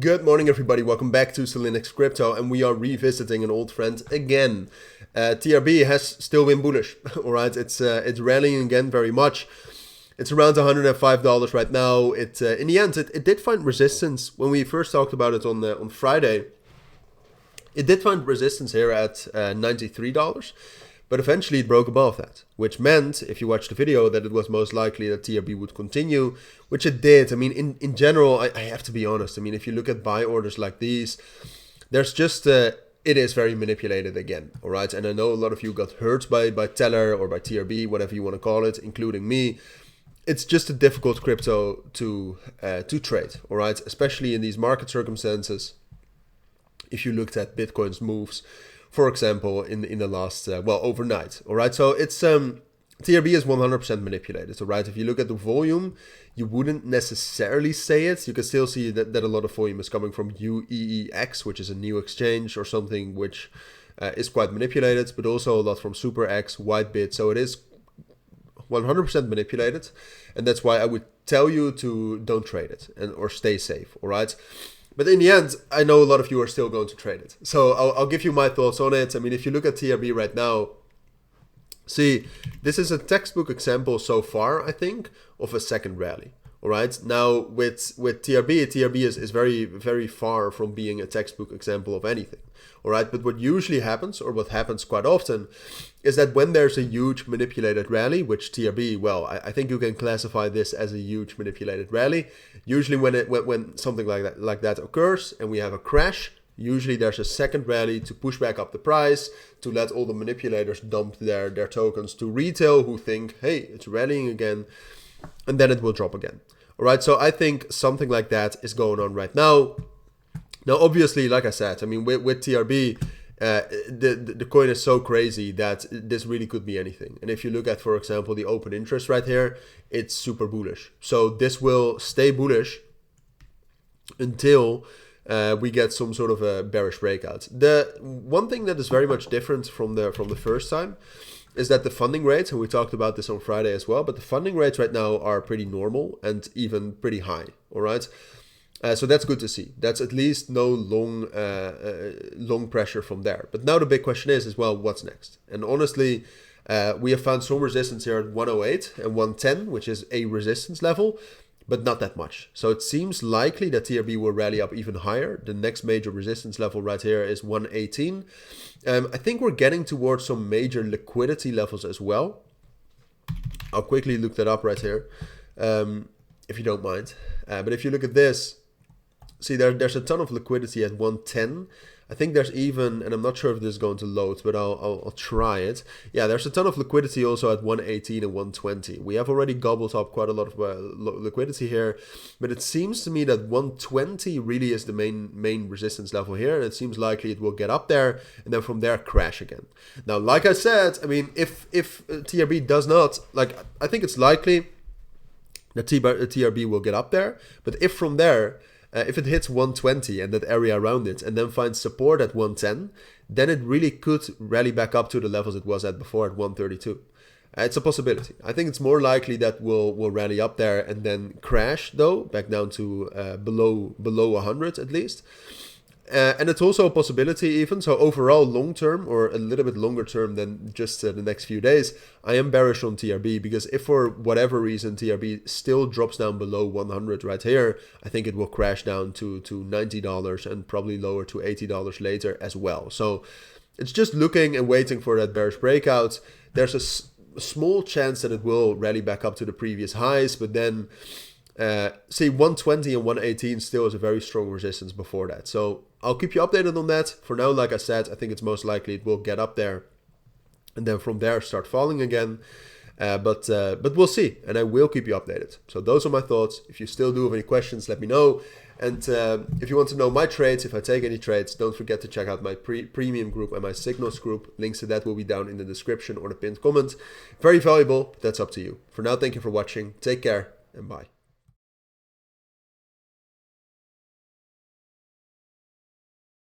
Good morning, everybody. Welcome back to Cilinix Crypto, and we are revisiting an old friend again. TRB has still been bullish. All right, it's rallying again very much. It's around $105 right now. In the end, it did find resistance when we first talked about it on Friday. It did find resistance here at $93. But eventually it broke above that, which meant, if you watched the video, that it was most likely that TRB would continue, which it did. I mean, in general, I have to be honest. I mean, if you look at buy orders like these, there's just, it is very manipulated again, all right? And I know a lot of you got hurt by Tellor or by TRB, whatever you want to call it, including me. It's just a difficult crypto to trade, all right? Especially in these market circumstances. If you looked at Bitcoin's moves, for example, in the last, overnight, all right? So it's, TRB is 100% manipulated, all right? If you look at the volume, you wouldn't necessarily say it. You can still see that a lot of volume is coming from UEEX, which is a new exchange or something which is quite manipulated, but also a lot from SuperX, Bybit. So it is 100% manipulated. And that's why I would tell you to don't trade it or stay safe, all right? But in the end, I know a lot of you are still going to trade it. So I'll give you my thoughts on it. I mean, if you look at TRB right now, see, this is a textbook example so far, I think, of a second rally. All right. Now, with TRB is very, very far from being a textbook example of anything. All right. But what usually happens, or what happens quite often, is that when there's a huge manipulated rally, which TRB, well, I think you can classify this as a huge manipulated rally. Usually when something like that occurs and we have a crash, usually there's a second rally to push back up the price, to let all the manipulators dump their tokens to retail who think, hey, it's rallying again, and then it will drop again. All right, so I think something like that is going on right now. Now, obviously, like I said, I mean, with TRB, the coin is so crazy that this really could be anything. And if you look at, for example, the open interest right here, it's super bullish. So this will stay bullish until we get some sort of a bearish breakout. The one thing that is very much different from the first time is that the funding rates, and we talked about this on Friday as well, but the funding rates right now are pretty normal and even pretty high, all right? So that's good to see. That's at least no long pressure from there. But now the big question is well, what's next? And honestly, we have found some resistance here at 108 and 110, which is a resistance level, but not that much. So it seems likely that TRB will rally up even higher. The next major resistance level right here is 118. I think we're getting towards some major liquidity levels as well. I'll quickly look that up right here, if you don't mind. But if you look at this, see, there's a ton of liquidity at 110. I think there's even, and I'm not sure if this is going to load, but I'll try it. Yeah, there's a ton of liquidity also at 118 and 120. We have already gobbled up quite a lot of liquidity here, but it seems to me that 120 really is the main resistance level here, and it seems likely it will get up there and then from there crash again. Now, like I said, I mean, if TRB does not, like, I think it's likely that TRB will get up there, but if from there, if it hits 120 and that area around it and then finds support at 110, then it really could rally back up to the levels it was at before at 132. It's a possibility. I think it's more likely that we'll rally up there and then crash, though, back down to below 100 at least. And it's also a possibility even. So overall, long term or a little bit longer term than just the next few days, I am bearish on TRB because if for whatever reason TRB still drops down below 100 right here, I think it will crash down to $90 and probably lower to $80 later as well. So it's just looking and waiting for that bearish breakout. There's a small chance that it will rally back up to the previous highs, but then see 120 and 118 still is a very strong resistance before that. So I'll keep you updated on that. For now, like I said, I think it's most likely it will get up there and then from there start falling again. But we'll see, and I will keep you updated. So those are my thoughts. If you still do have any questions, let me know. And if you want to know my trades, if I take any trades, don't forget to check out my premium group and my signals group. Links to that will be down in the description or the pinned comment. Very valuable, but that's up to you. For now, thank you for watching. Take care and bye.